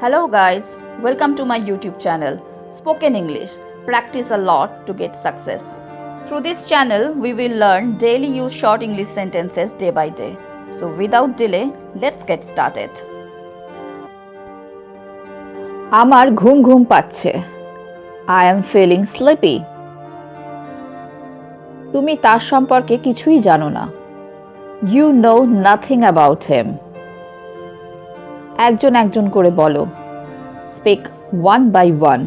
Hello guys, welcome to my YouTube channel Spoken English. Practice a lot to get success. Through this channel, we will learn daily use short English sentences day by day. So without delay, let's get started. আমার ঘুম ঘুম পাচ্ছে। I am feeling sleepy. তুমি তার সম্পর্কে কিছুই জানো না। You know nothing about him. একজন একজন করে বলো। Speak one by one.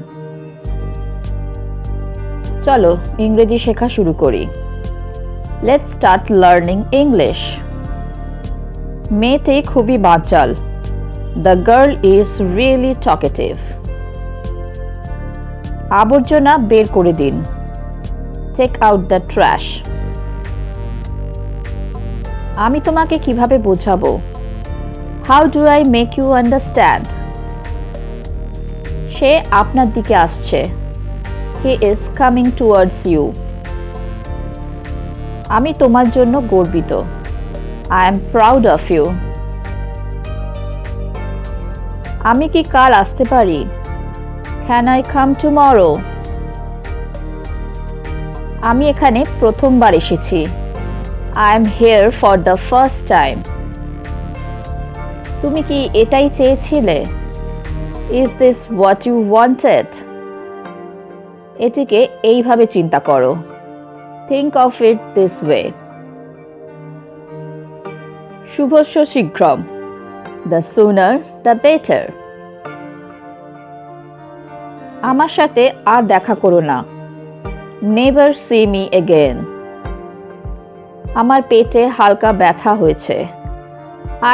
চলো ইংরেজি শেখা শুরু করি। Let's start learning English. মেয়েটি খুবই বাচাল। The girl is really talkative. আবর্জনা বের করে দিন। Take out the trash. আমি তোমাকে কিভাবে বোঝাবো? How do I make you understand? সে আপনার দিকে আসছে। He is coming towards you. আমি তোমার জন্য গর্বিত। I am proud of you. আমি কি কাল আসতে পারি? Can I come tomorrow? আমি এখানে প্রথমবার এসেছি। I am here for the first time. তুমি কি এটাই চেয়েছিলে? Is this what you wanted? এটিকে এইভাবে চিন্তা করো। Think of it this way. শুভস্য শীঘ্রম। The sooner the better. আমার সাথে আর দেখা করো না। Never see me again. আমার পেটে হালকা ব্যথা হয়েছে।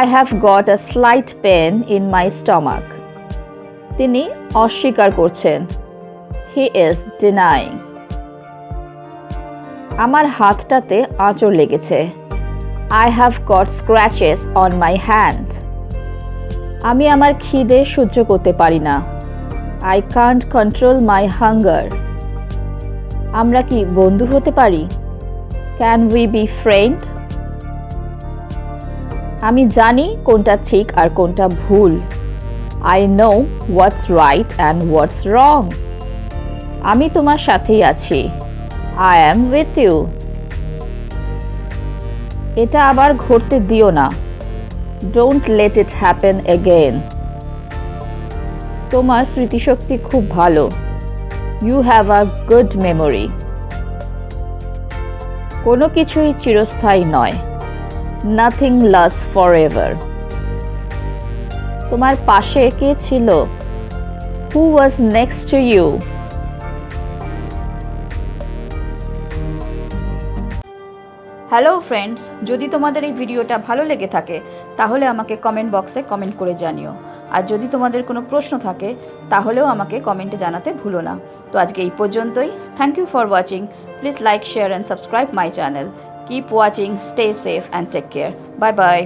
I have got a slight pain in my stomach. তিনি অস্বীকার করছেন। He is denying. আমার হাতটাতে আঁচড় লেগেছে। I have got scratches on my hand. আমি আমার খিদে সহ্য করতে পারি না। I can't control my hunger. আমরা কি বন্ধু হতে পারি? Can we be friend? আমি জানি কোনটা ঠিক আর কোনটা ভুল। I know what's right and what's wrong. আমি তোমার সাথেই আছি। I am with you. এটা আবার ঘটতে দিও না। Don't let it happen again. তোমার স্মৃতিশক্তি খুব ভালো। You have a good memory. কোনো কিছুই চিরস্থায়ী নয়। Nothing lasts forever. তোমার পাশে কে ছিল? Who was next to you? Hello friends, যদি তোমাদের এই ভিডিওটা ভালো লেগে থাকে তাহলে আমাকে কমেন্ট বক্সে কমেন্ট করে জানিও। আর যদি তোমাদের কোনো প্রশ্ন থাকে তাহলেও আমাকে কমেন্টে জানাতে ভুলো না। তো আজকে এই পর্যন্তই। Thank you for watching. Please like, share and subscribe my channel. Keep watching, stay safe and take care. Bye by.